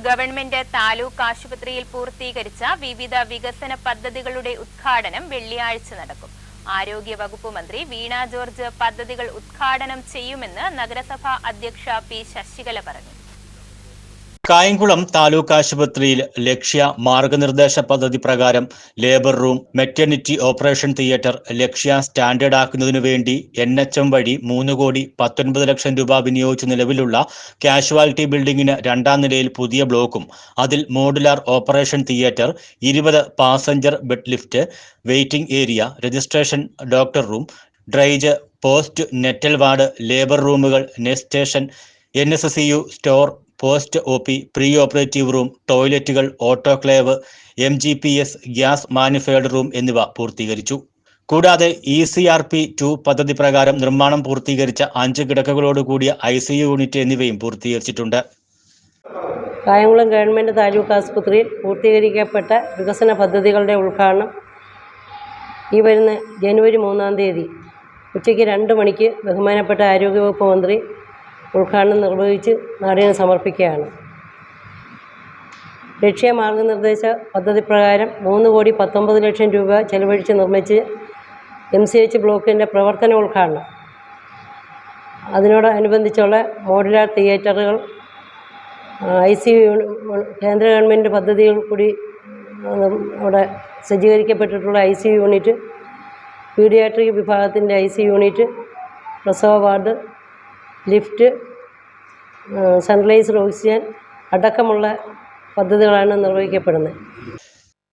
Government taluk ആശുപത്രിയിൽ പൂർത്തീകരിച്ച വിവിധ വികസന പദ്ധതികളുടെ ഉദ്ഘാടനം വെള്ളിയാഴ്ച നടക്കും. ആരോഗ്യ വകുപ്പ് മന്ത്രി വീണ ജോർജ് പദ്ധതികൾ ഉദ്ഘാടനം ചെയ്യുമെന്ന് നഗരസഭാ അധ്യക്ഷ പി ശശികല പറഞ്ഞു. കായംകുളം താലൂക്ക് ആശുപത്രിയിൽ ലക്ഷ്യ മാർഗനിർദ്ദേശ പദ്ധതി പ്രകാരം labour room, maternity operation theatre ലക്ഷ്യ സ്റ്റാൻഡേർഡ് ആക്കുന്നതിനു വേണ്ടി NHM വഴി 3,19,00,000 രൂപ വിനിയോഗിച്ച് നിലവിലുള്ള കാഷ്വാലിറ്റി ബിൽഡിംഗിന് 2ാം നിലയിൽ പുതിയ ബ്ലോക്കും അതിൽ modular operation theatre, 20 passenger bed lift, waiting area, registration doctor room, ഡ്രൈജ്, പോസ്റ്റ് നെറ്റൽ വാർഡ്, ലേബർ റൂമുകൾ, നെറ്റ് station, NSCU store, post OP, pre operative room, ടോയ്ലറ്റുകൾ, autoclave, MGPS gas manufacture room എന്നിവ പൂർത്തീകരിച്ചു. കൂടാതെ ECRP2 പദ്ധതി പ്രകാരം നിർമ്മാണം പൂർത്തീകരിച്ച 5 കിടക്കകളോടുകൂടിയ ICU യൂണിറ്റ് എന്നിവയും പൂർത്തീകരിച്ചിട്ടുണ്ട്. കായംകുളം ഗവൺമെൻറ് താലൂക്ക് ആശുപത്രിയിൽ പൂർത്തീകരിക്കപ്പെട്ട വികസന പദ്ധതികളുടെ ഉദ്ഘാടനം ഈ വരുന്ന ജനുവരി 3-ാം തീയതി ഉച്ചയ്ക്ക് 2 മണിക്ക് ബഹുമാനപ്പെട്ട ആരോഗ്യവകുപ്പ് മന്ത്രി ഉദ്ഘാടനം നിർവഹിച്ച് നാടിന് സമർപ്പിക്കുകയാണ്. ലക്ഷ്യ മാർഗനിർദ്ദേശ പദ്ധതി പ്രകാരം 3,19,00,000 രൂപ ചെലവഴിച്ച് നിർമ്മിച്ച് MCH ബ്ലോക്കിൻ്റെ പ്രവർത്തനോദ്ഘാടനം, അതിനോടനുബന്ധിച്ചുള്ള മോഡുലാർ തിയേറ്ററുകൾ, ICU, കേന്ദ്ര ഗവൺമെൻറ് പദ്ധതികൾ കൂടി അവിടെ സജ്ജീകരിക്കപ്പെട്ടിട്ടുള്ള ICU യൂണിറ്റ്, പീഡിയാട്രിക് വിഭാഗത്തിൻ്റെ ICU യൂണിറ്റ്, പ്രസവ വാർഡ്, ലിഫ്റ്റ്, സെൻട്രലൈസ്ഡ് ഓക്സിജൻ അടക്കമുള്ള പദ്ധതികളാണ് നിർവഹിക്കപ്പെടുന്നത്.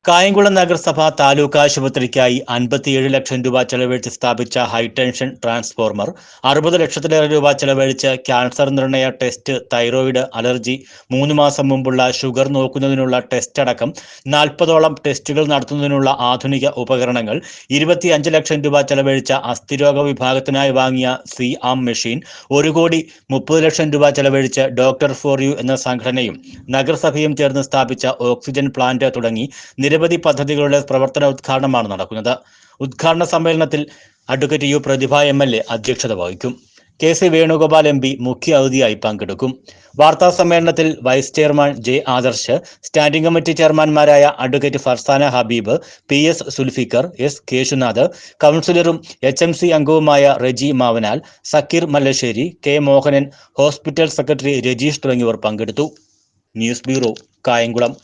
കായംകുളം നഗരസഭ താലൂക്ക് ആശുപത്രിക്കായി 57 ലക്ഷം രൂപ ചെലവഴിച്ച് സ്ഥാപിച്ച ഹൈടെൻഷൻ ട്രാൻസ്ഫോർമർ, 60 ലക്ഷത്തിലേറെ രൂപ ചെലവഴിച്ച് ക്യാൻസർ നിർണയ ടെസ്റ്റ്, തൈറോയിഡ്, അലർജി, 3 മാസം മുമ്പുള്ള ഷുഗർ നോക്കുന്നതിനുള്ള ടെസ്റ്റ് അടക്കം 40ഓളം ടെസ്റ്റുകൾ നടത്തുന്നതിനുള്ള ആധുനിക ഉപകരണങ്ങൾ, 25 ലക്ഷം രൂപ ചെലവഴിച്ച അസ്ഥിരോഗ വിഭാഗത്തിനായി വാങ്ങിയ C-arm മെഷീൻ, 1,30 ലക്ഷം രൂപ ചെലവഴിച്ച് ഡോക്ടർ ഫോർ യു എന്ന സംഘടനയും നഗരസഭയും ചേർന്ന് സ്ഥാപിച്ച ഓക്സിജൻ പ്ലാന്റ് തുടങ്ങി നിരവധി പദ്ധതികളുടെ പ്രവർത്തനോദ്ഘാടനമാണ് നടക്കുന്നത്. ഉദ്ഘാടന സമ്മേളനത്തിൽ അഡ്വക്കേറ്റ് U പ്രതിഭ MLA അധ്യക്ഷത വഹിക്കും. KC വേണുഗോപാൽ MP മുഖ്യ അതിഥിയായി പങ്കെടുക്കും. വാർത്താ സമ്മേളനത്തിൽ vice chairman J Adarsh, standing committee ചെയർമാൻമാരായ advocate Farzana Habeeb, PS Sulfikar, S Keshunath, കൗൺസിലറും HMC അംഗവുമായ Reji Mavanal, Sakkeer Mallassery, K Mohanan, hospital secretary Rajeesh തുടങ്ങിയവർ പങ്കെടുത്തു. News bureau, Kayamkulam.